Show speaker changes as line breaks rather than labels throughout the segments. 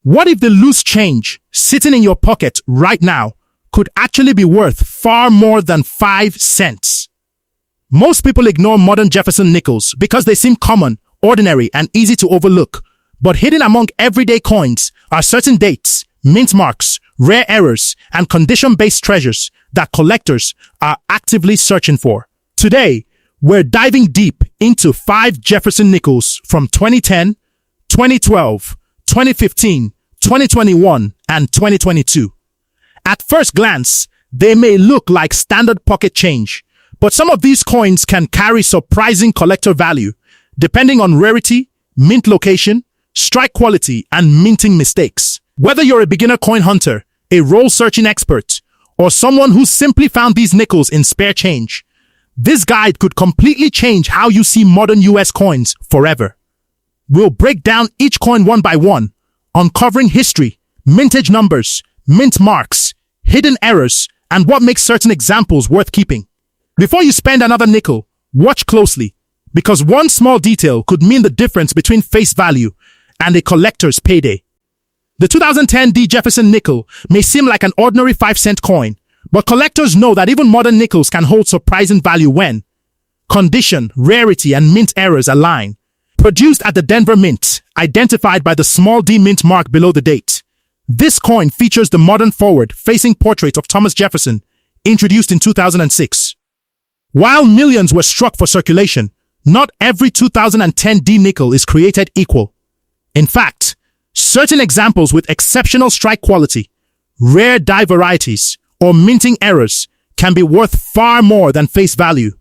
What if the loose change sitting in your pocket right now could actually be worth far more than 5 cents? Most people ignore modern Jefferson nickels because they seem common, ordinary, and easy to overlook. But hidden among everyday coins are certain dates, mint marks, rare errors, and condition-based treasures that collectors are actively searching for. Today, we're diving deep into 5 Jefferson nickels from 2010, 2012, 2015, 2021, and 2022. At first glance, they may look like standard pocket change, but some of these coins can carry surprising collector value, depending on rarity, mint location, strike quality, and minting mistakes. Whether you're a beginner coin hunter, a roll-searching expert, or someone who simply found these nickels in spare change, this guide could completely change how you see modern US coins forever. We'll break down each coin one by one, uncovering history, mintage numbers, mint marks, hidden errors, and what makes certain examples worth keeping. Before you spend another nickel, watch closely, because one small detail could mean the difference between face value and a collector's payday. The 2010 D Jefferson nickel may seem like an ordinary 5-cent coin, but collectors know that even modern nickels can hold surprising value when condition, rarity, and mint errors align. Produced at the Denver Mint, identified by the small D mint mark below the date, this coin features the modern forward-facing portrait of Thomas Jefferson, introduced in 2006. While millions were struck for circulation, not every 2010 D nickel is created equal. In fact, certain examples with exceptional strike quality, rare die varieties, or minting errors can be worth far more than face value.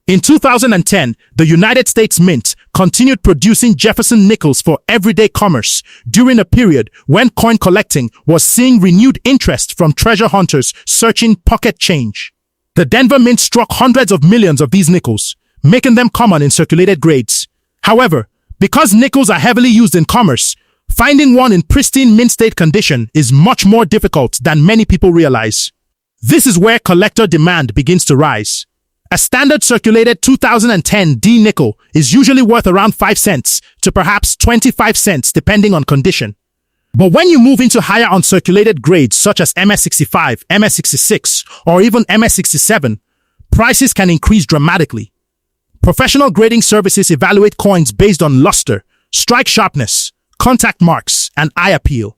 In 2010, the United States Mint continued producing Jefferson nickels for everyday commerce during a period when coin collecting was seeing renewed interest from treasure hunters searching pocket change. The Denver Mint struck hundreds of millions of these nickels, making them common in circulated grades. However, because nickels are heavily used in commerce, finding one in pristine mint state condition is much more difficult than many people realize. This is where collector demand begins to rise. A standard circulated 2010 D nickel is usually worth around 5 cents to perhaps 25 cents depending on condition. But when you move into higher uncirculated grades such as MS65, MS66, or even MS67, prices can increase dramatically. Professional grading services evaluate coins based on luster, strike sharpness, contact marks, and eye appeal.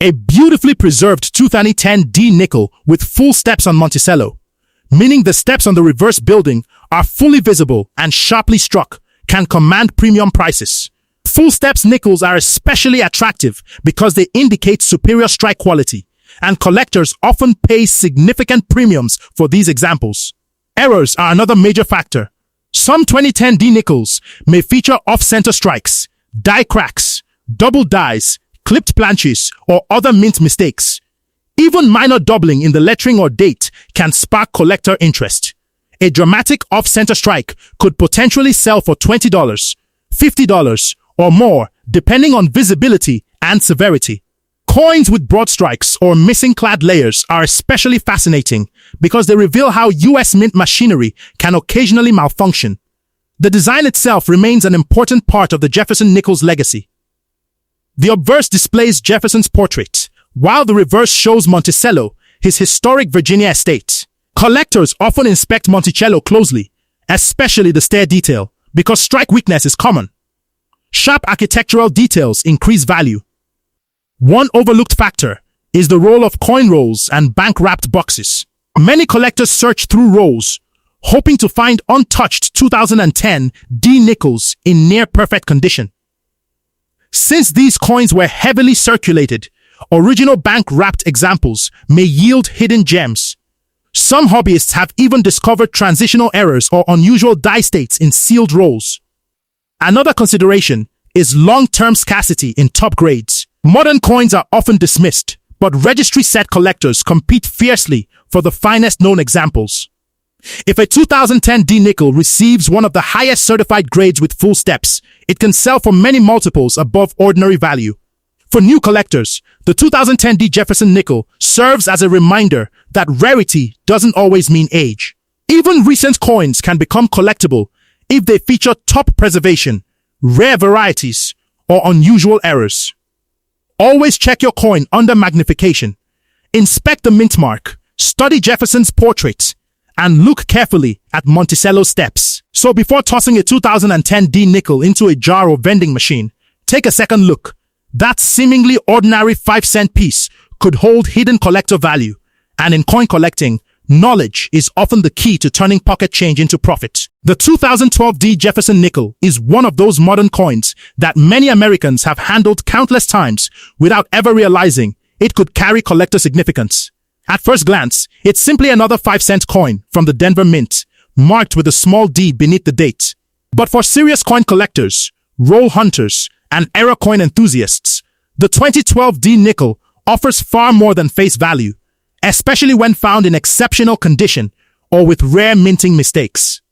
A beautifully preserved 2010 D nickel with full steps on Monticello, meaning the steps on the reverse building are fully visible and sharply struck, can command premium prices. Full steps nickels are especially attractive because they indicate superior strike quality, and collectors often pay significant premiums for these examples. Errors are another major factor. Some 2010 D nickels may feature off-center strikes, die cracks, double dies, clipped planches, or other mint mistakes. Even minor doubling in the lettering or date can spark collector interest. A dramatic off-center strike could potentially sell for $20, $50, or more, depending on visibility and severity. Coins with broad strikes or missing clad layers are especially fascinating because they reveal how US mint machinery can occasionally malfunction. The design itself remains an important part of the Jefferson nickel's legacy. The obverse displays Jefferson's portrait, while the reverse shows Monticello, his historic Virginia estate. Collectors often inspect Monticello closely, especially the stair detail, because strike weakness is common. Sharp architectural details increase value. One overlooked factor is the role of coin rolls and bank-wrapped boxes. Many collectors search through rolls, hoping to find untouched 2010 D nickels in near-perfect condition. Since these coins were heavily circulated, original bank-wrapped examples may yield hidden gems. Some hobbyists have even discovered transitional errors or unusual die states in sealed rolls. Another consideration is long-term scarcity in top grades. Modern coins are often dismissed, but registry set collectors compete fiercely for the finest known examples. If a 2010 D nickel receives one of the highest certified grades with full steps, it can sell for many multiples above ordinary value. For new collectors, the 2010 D Jefferson nickel serves as a reminder that rarity doesn't always mean age. Even recent coins can become collectible if they feature top preservation, rare varieties, or unusual errors. Always check your coin under magnification. Inspect the mint mark, study Jefferson's portrait, and look carefully at Monticello's steps. So before tossing a 2010 D nickel into a jar or vending machine, take a second look. That seemingly ordinary 5-cent piece could hold hidden collector value, and in coin collecting, knowledge is often the key to turning pocket change into profit. The 2012 D Jefferson nickel is one of those modern coins that many Americans have handled countless times without ever realizing it could carry collector significance. At first glance, it's simply another 5-cent coin from the Denver Mint, marked with a small D beneath the date. But for serious coin collectors, roll hunters, and era coin enthusiasts, the 2012 D nickel offers far more than face value, especially when found in exceptional condition or with rare minting mistakes.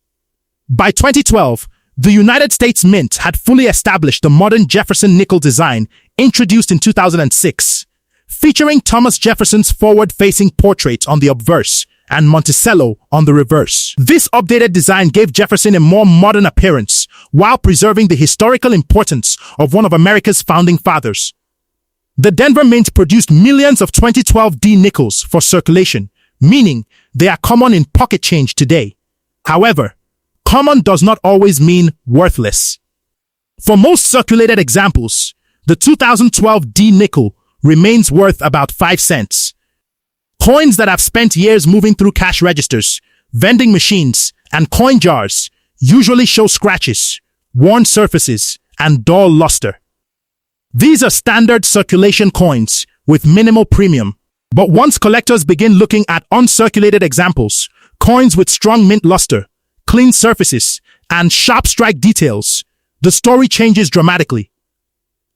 By 2012, the United States Mint had fully established the modern Jefferson nickel design introduced in 2006, featuring Thomas Jefferson's forward-facing portrait on the obverse and Monticello on the reverse. This updated design gave Jefferson a more modern appearance while preserving the historical importance of one of America's founding fathers. The Denver Mint produced millions of 2012 D nickels for circulation, meaning they are common in pocket change today. However, common does not always mean worthless. For most circulated examples, the 2012 D nickel remains worth about 5 cents. Coins that have spent years moving through cash registers, vending machines, and coin jars usually show scratches, worn surfaces, and dull luster. These are standard circulation coins with minimal premium. But once collectors begin looking at uncirculated examples, coins with strong mint luster, clean surfaces, and sharp strike details, the story changes dramatically.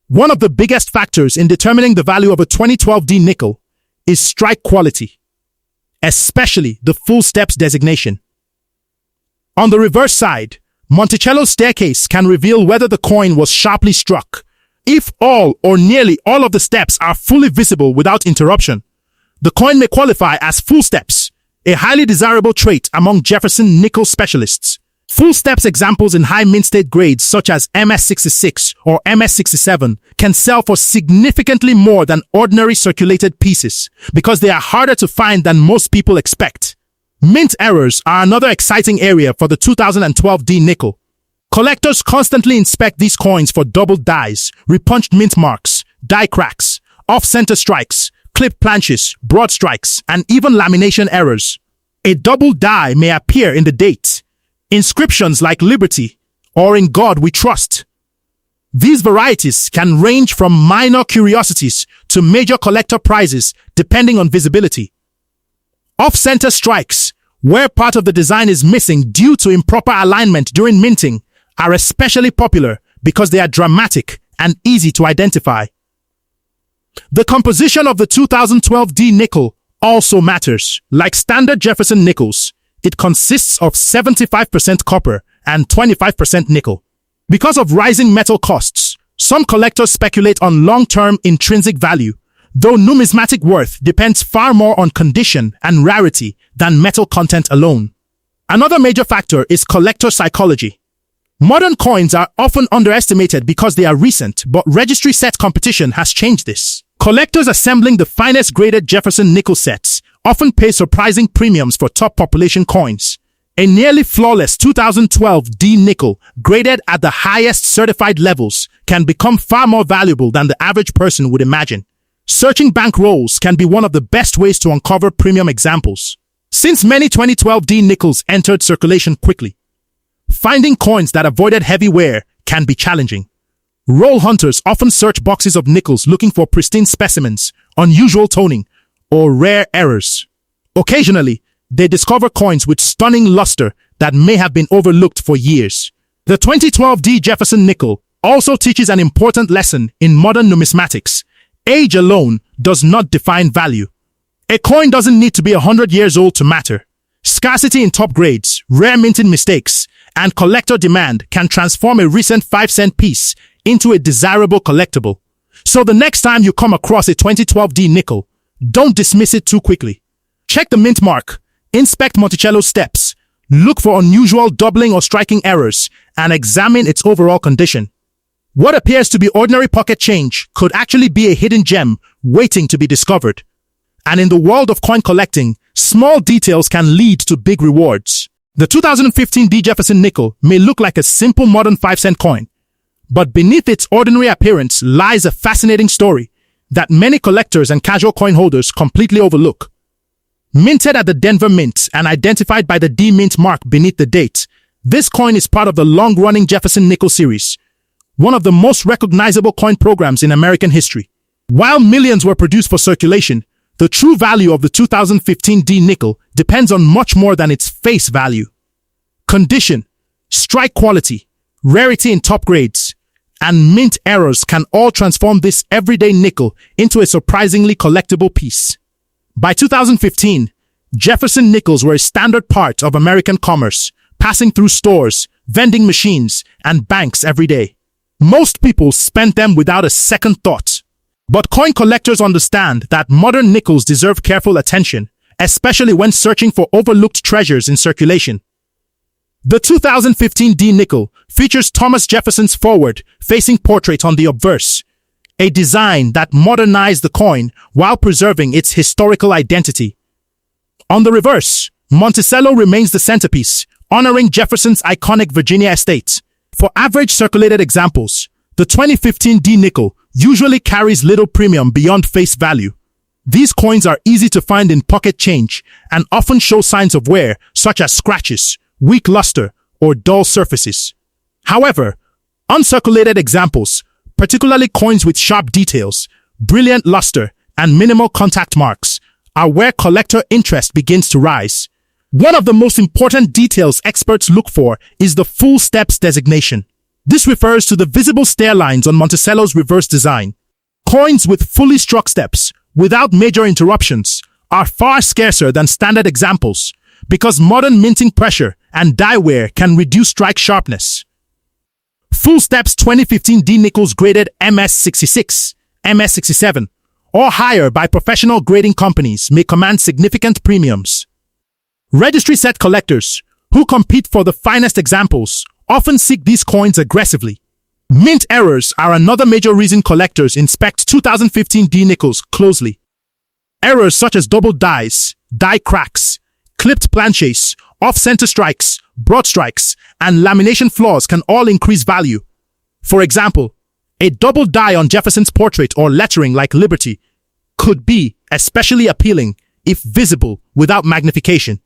One of the biggest factors in determining the value of a 2012 D nickel is strike quality, especially the full steps designation. On the reverse side, Monticello's staircase can reveal whether the coin was sharply struck. If all or nearly all of the steps are fully visible without interruption, the coin may qualify as full steps, a highly desirable trait among Jefferson nickel specialists. Full steps examples in high mint state grades such as MS66 or MS67 can sell for significantly more than ordinary circulated pieces because they are harder to find than most people expect. Mint errors are another exciting area for the 2012 D nickel. Collectors constantly inspect these coins for doubled dies, repunched mint marks, die cracks, off-center strikes, clipped planches, broad strikes, and even lamination errors. A double die may appear in the date, inscriptions like Liberty, or In God We Trust. These varieties can range from minor curiosities to major collector prizes depending on visibility. Off-center strikes, where part of the design is missing due to improper alignment during minting, are especially popular because they are dramatic and easy to identify. The composition of the 2012 D nickel also matters. Like standard Jefferson nickels, it consists of 75% copper and 25% nickel. Because of rising metal costs, some collectors speculate on long-term intrinsic value, though numismatic worth depends far more on condition and rarity than metal content alone. Another major factor is collector psychology. Modern coins are often underestimated because they are recent, but registry set competition has changed this. Collectors assembling the finest graded Jefferson nickel sets often pay surprising premiums for top population coins. A nearly flawless 2012 D nickel graded at the highest certified levels can become far more valuable than the average person would imagine. Searching bank rolls can be one of the best ways to uncover premium examples. Since many 2012 D nickels entered circulation quickly, finding coins that avoided heavy wear can be challenging. Roll hunters often search boxes of nickels looking for pristine specimens, unusual toning, or rare errors. Occasionally, they discover coins with stunning luster that may have been overlooked for years. The 2012 D Jefferson nickel also teaches an important lesson in modern numismatics. Age alone does not define value. A coin doesn't need to be 100 years old to matter. Scarcity in top grades, rare minting mistakes, and collector demand can transform a recent 5-cent piece into a desirable collectible. So the next time you come across a 2012 D nickel, don't dismiss it too quickly. Check the mint mark, inspect Monticello's steps, look for unusual doubling or striking errors, and examine its overall condition. What appears to be ordinary pocket change could actually be a hidden gem waiting to be discovered. And in the world of coin collecting, small details can lead to big rewards. The 2015 D. Jefferson nickel may look like a simple modern 5-cent coin, but beneath its ordinary appearance lies a fascinating story that many collectors and casual coin holders completely overlook. Minted at the Denver Mint and identified by the D Mint mark beneath the date, this coin is part of the long-running Jefferson nickel series, one of the most recognizable coin programs in American history. While millions were produced for circulation, the true value of the 2015 D nickel depends on much more than its face value. Condition, strike quality, rarity in top grades, and mint errors can all transform this everyday nickel into a surprisingly collectible piece. By 2015, Jefferson nickels were a standard part of American commerce, passing through stores, vending machines, and banks every day. Most people spent them without a second thought. But coin collectors understand that modern nickels deserve careful attention, especially when searching for overlooked treasures in circulation. The 2015 D nickel features Thomas Jefferson's forward-facing portrait on the obverse, a design that modernized the coin while preserving its historical identity. On the reverse, Monticello remains the centerpiece, honoring Jefferson's iconic Virginia estate. For average circulated examples, the 2015 D nickel usually carries little premium beyond face value. These coins are easy to find in pocket change and often show signs of wear, such as scratches, weak luster, or dull surfaces. However, uncirculated examples, particularly coins with sharp details, brilliant luster, and minimal contact marks, are where collector interest begins to rise. One of the most important details experts look for is the full steps designation. This refers to the visible stair lines on Monticello's reverse design. Coins with fully struck steps, without major interruptions, are far scarcer than standard examples because modern minting pressure and die wear can reduce strike sharpness. Full steps 2015 D nickels graded MS66, MS67, or higher by professional grading companies may command significant premiums. Registry set collectors, who compete for the finest examples, often seek these coins aggressively. Mint errors are another major reason collectors inspect 2015 D nickels closely. Errors such as double dies, die cracks, clipped planches, off-center strikes, broad strikes, and lamination flaws can all increase value. For example, a double die on Jefferson's portrait or lettering like Liberty could be especially appealing if visible without magnification.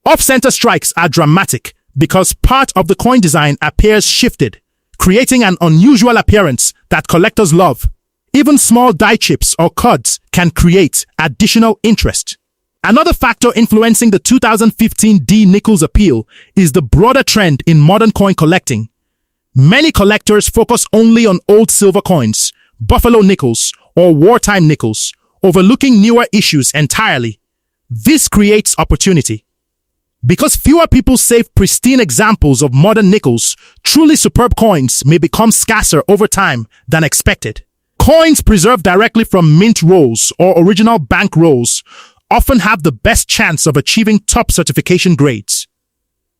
Off-center strikes are dramatic because part of the coin design appears shifted, creating an unusual appearance that collectors love. Even small die chips or cuds can create additional interest. Another factor influencing the 2015 D nickels appeal is the broader trend in modern coin collecting. Many collectors focus only on old silver coins, buffalo nickels, or wartime nickels, overlooking newer issues entirely. This creates opportunity. Because fewer people save pristine examples of modern nickels, truly superb coins may become scarcer over time than expected. Coins preserved directly from mint rolls or original bank rolls often have the best chance of achieving top certification grades.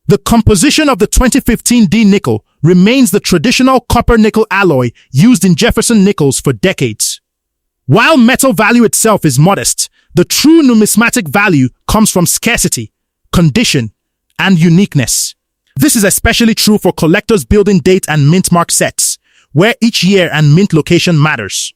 The composition of the 2015 D nickel remains the traditional copper-nickel alloy used in Jefferson nickels for decades. While metal value itself is modest, the true numismatic value comes from scarcity, condition, and uniqueness. This is especially true for collectors building date and mint mark sets, where each year and mint location matters.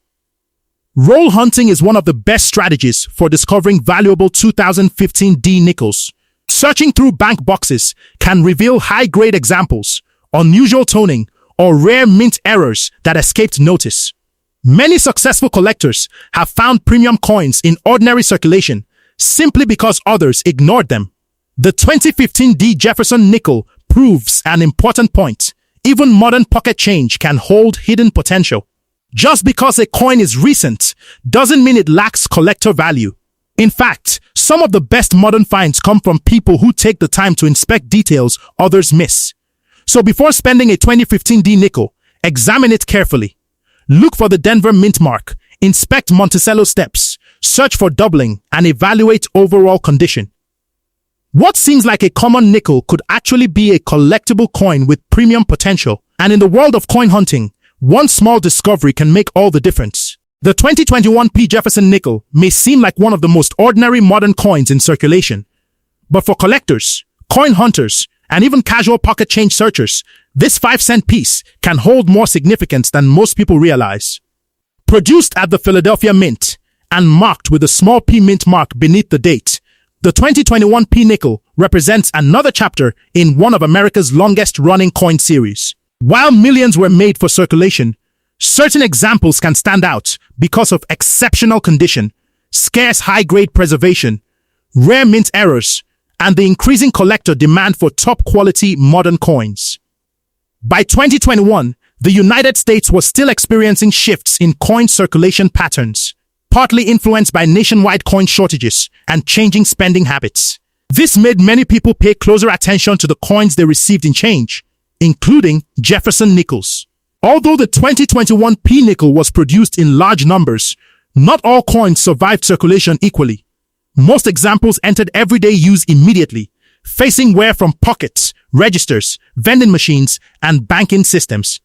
Roll hunting is one of the best strategies for discovering valuable 2015 D nickels. Searching through bank boxes can reveal high-grade examples, unusual toning, or rare mint errors that escaped notice. Many successful collectors have found premium coins in ordinary circulation simply because others ignored them. The 2015 D Jefferson nickel proves an important point. Even modern pocket change can hold hidden potential. Just because a coin is recent doesn't mean it lacks collector value. In fact, some of the best modern finds come from people who take the time to inspect details others miss. So before spending a 2015 D nickel, examine it carefully. Look for the Denver Mint mark, inspect Monticello steps, search for doubling, and evaluate overall condition. What seems like a common nickel could actually be a collectible coin with premium potential. And in the world of coin hunting, One small discovery can make all the difference. The 2021 P. Jefferson nickel may seem like one of the most ordinary modern coins in circulation. But for collectors, coin hunters, and even casual pocket change searchers, this 5-cent piece can hold more significance than most people realize. Produced at the Philadelphia Mint and marked with a small P mint mark beneath the date, the 2021 P nickel represents another chapter in one of America's longest-running coin series. While millions were made for circulation, certain examples can stand out because of exceptional condition, scarce high-grade preservation, rare mint errors, and the increasing collector demand for top-quality modern coins. By 2021, the United States was still experiencing shifts in coin circulation patterns, partly influenced by nationwide coin shortages and changing spending habits. This made many people pay closer attention to the coins they received in change, including Jefferson nickels. Although the 2021 P nickel was produced in large numbers, not all coins survived circulation equally. Most examples entered everyday use immediately, facing wear from pockets, registers, vending machines, and banking systems.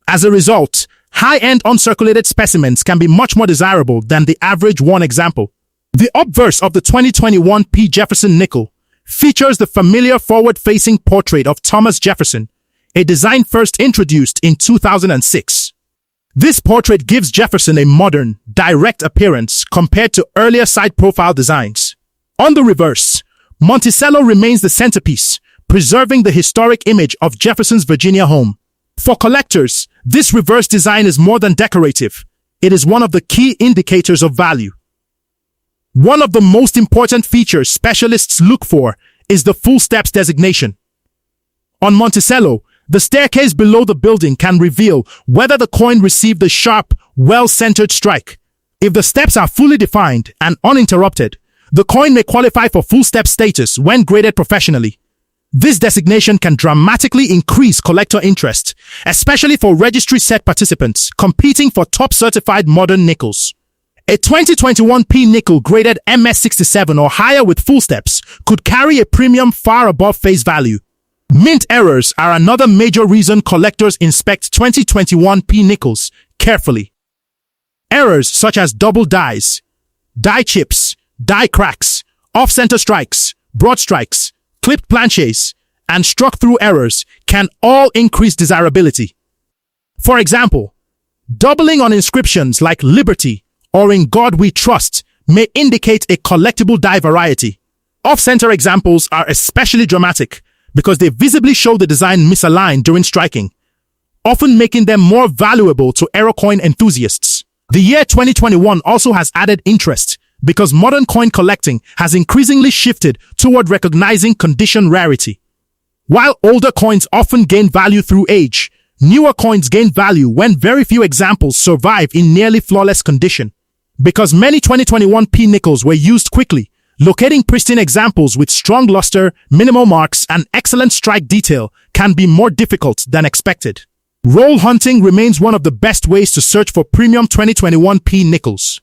As a result, high-end uncirculated specimens can be much more desirable than the average one example. The obverse of the 2021 P. Jefferson nickel features the familiar forward-facing portrait of Thomas Jefferson, a design first introduced in 2006. This portrait gives Jefferson a modern, direct appearance compared to earlier side-profile designs. On the reverse, Monticello remains the centerpiece, preserving the historic image of Jefferson's Virginia home. For collectors, this reverse design is more than decorative. It is one of the key indicators of value. One of the most important features specialists look for is the full steps designation. On Monticello, the staircase below the building can reveal whether the coin received a sharp, well-centered strike. If the steps are fully defined and uninterrupted, the coin may qualify for full step status when graded professionally. This designation can dramatically increase collector interest, especially for registry set participants competing for top certified modern nickels. A 2021 P nickel graded MS67 or higher with full steps could carry a premium far above face value. Mint errors are another major reason collectors inspect 2021 P nickels carefully. Errors such as double dies, die chips, die cracks, off-center strikes, broad strikes, clipped planches, and struck-through errors can all increase desirability. For example, doubling on inscriptions like Liberty or In God We Trust may indicate a collectible die variety. Off-center examples are especially dramatic because they visibly show the design misaligned during striking, often making them more valuable to error coin enthusiasts. The year 2021 also has added interest because modern coin collecting has increasingly shifted toward recognizing condition rarity. While older coins often gain value through age, newer coins gain value when very few examples survive in nearly flawless condition. Because many 2021 P nickels were used quickly, locating pristine examples with strong luster, minimal marks, and excellent strike detail can be more difficult than expected. Roll hunting remains one of the best ways to search for premium 2021 P nickels.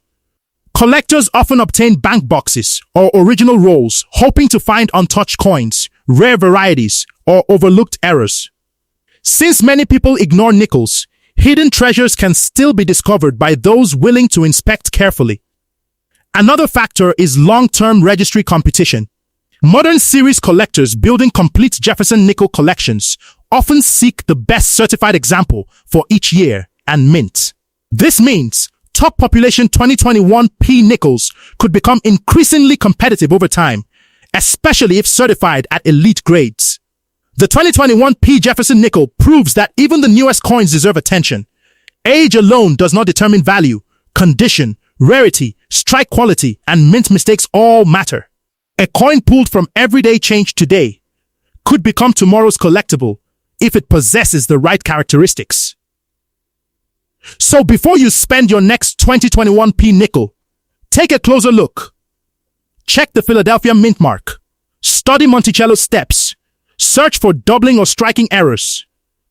Collectors often obtain bank boxes or original rolls, hoping to find untouched coins, rare varieties, or overlooked errors. Since many people ignore nickels, hidden treasures can still be discovered by those willing to inspect carefully. Another factor is long-term registry competition. Modern series collectors building complete Jefferson nickel collections often seek the best certified example for each year and mint. This means top population 2021 P nickels could become increasingly competitive over time, especially if certified at elite grades. The 2021 P Jefferson nickel proves that even the newest coins deserve attention. Age alone does not determine value. Condition, rarity, strike quality, and mint mistakes all matter. A coin pulled from everyday change today could become tomorrow's collectible if it possesses the right characteristics. So before you spend your next 2021 P nickel, take a closer look. Check the Philadelphia mint mark. Study Monticello's steps. Search for doubling or striking errors.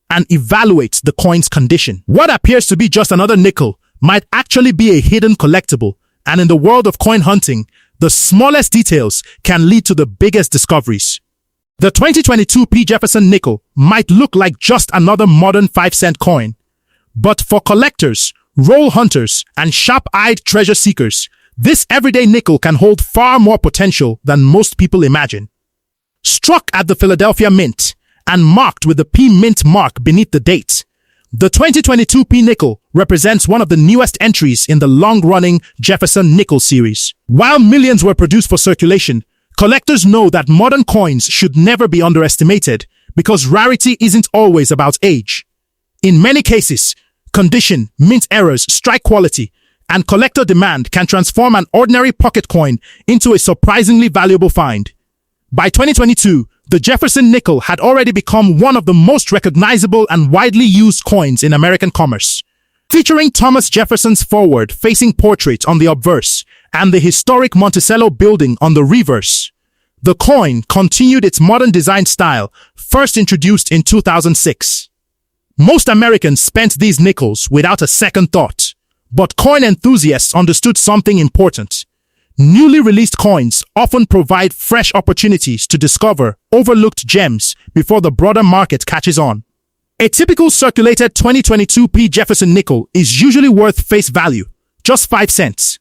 And evaluate the coin's condition. What appears to be just another nickel might actually be a hidden collectible, and in the world of coin hunting, the smallest details can lead to the biggest discoveries. The 2022 P Jefferson nickel might look like just another modern 5-cent coin, But for collectors, roll hunters, and sharp-eyed treasure seekers, this everyday nickel can hold far more potential than most people imagine. Struck at the Philadelphia Mint and marked with the P Mint mark beneath the date, the 2022 P nickel represents one of the newest entries in the long-running Jefferson nickel series. While millions were produced for circulation, collectors know that modern coins should never be underestimated because rarity isn't always about age. In many cases, condition, mint errors, strike quality, and collector demand can transform an ordinary pocket coin into a surprisingly valuable find. By 2022, the Jefferson nickel had already become one of the most recognizable and widely used coins in American commerce. Featuring Thomas Jefferson's forward-facing portrait on the obverse and the historic Monticello building on the reverse, the coin continued its modern design style, first introduced in 2006. Most Americans spent these nickels without a second thought, but coin enthusiasts understood something important. Newly released coins often provide fresh opportunities to discover overlooked gems before the broader market catches on. A typical circulated 2022 P Jefferson nickel is usually worth face value, just 5 cents.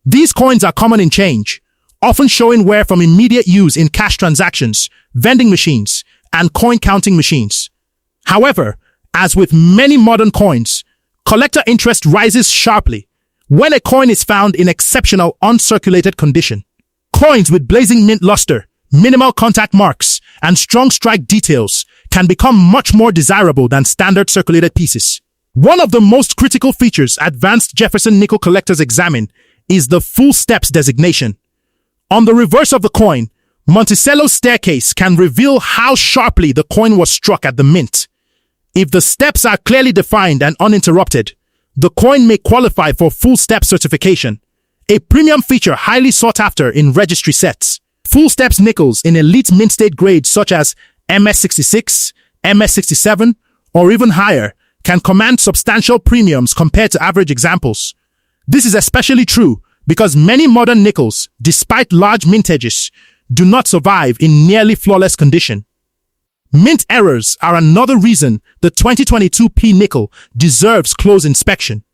These coins are common in change, often showing wear from immediate use in cash transactions, vending machines, and coin counting machines. However, as with many modern coins, collector interest rises sharply when a coin is found in exceptional uncirculated condition. Coins with blazing mint luster, minimal contact marks, and strong strike details can become much more desirable than standard circulated pieces. One of the most critical features advanced Jefferson nickel collectors examine is the full steps designation. On the reverse of the coin, Monticello's staircase can reveal how sharply the coin was struck at the mint. If the steps are clearly defined and uninterrupted, the coin may qualify for full step certification, a premium feature highly sought after in registry sets. Full steps nickels in elite mint state grades such as MS66, MS67, or even higher can command substantial premiums compared to average examples. This is especially true because many modern nickels, despite large mintages, do not survive in nearly flawless condition. Mint errors are another reason the 2022 P nickel deserves close inspection.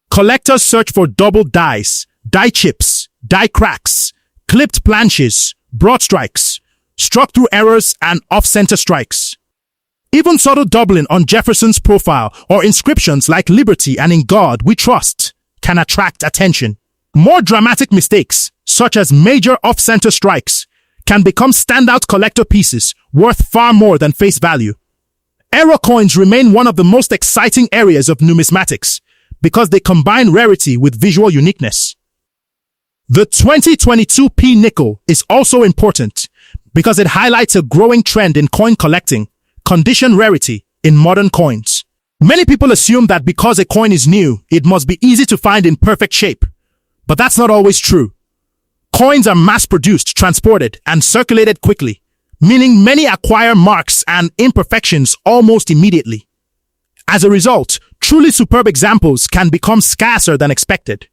Collectors search for double dies, die chips, die cracks, clipped planches, broad strikes, struck through errors, and off-center strikes. Even subtle doubling on Jefferson's profile or inscriptions like Liberty and In God We Trust can attract attention. More dramatic mistakes, such as major off-center strikes, can become standout collector pieces worth far more than face value. Error coins remain one of the most exciting areas of numismatics because they combine rarity with visual uniqueness. The 2022 P nickel is also important because it highlights a growing trend in coin collecting, condition rarity in modern coins. Many people assume that because a coin is new, it must be easy to find in perfect shape, but that's not always true. Coins are mass-produced, transported, and circulated quickly, meaning many acquire marks and imperfections almost immediately. As a result, truly superb examples can become scarcer than expected.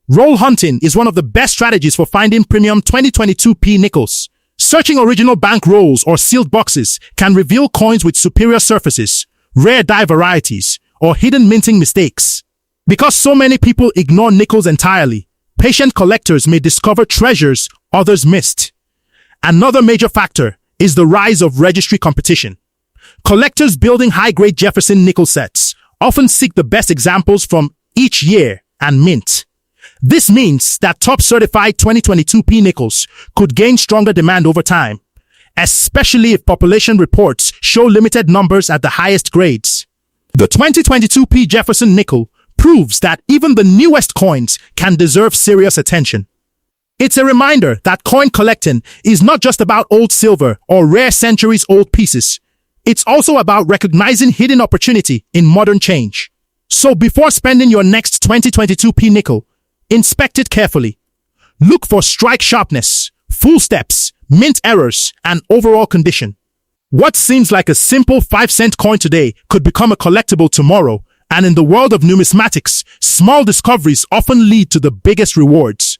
Roll hunting is one of the best strategies for finding premium 2022 P nickels. Searching original bank rolls or sealed boxes can reveal coins with superior surfaces, rare die varieties, or hidden minting mistakes. Because so many people ignore nickels entirely, patient collectors may discover treasures others missed. Another major factor is the rise of registry competition. Collectors building high-grade Jefferson nickel sets often seek the best examples from each year and mint. This means that top certified 2022 P nickels could gain stronger demand over time, especially if population reports show limited numbers at the highest grades. The 2022 P Jefferson nickel proves that even the newest coins can deserve serious attention. It's a reminder that coin collecting is not just about old silver or rare centuries-old pieces. It's also about recognizing hidden opportunity in modern change. So before spending your next 2022 P nickel, inspect it carefully. Look for strike sharpness, full steps, mint errors, and overall condition. What seems like a simple 5-cent coin today could become a collectible tomorrow, and in the world of numismatics, small discoveries often lead to the biggest rewards.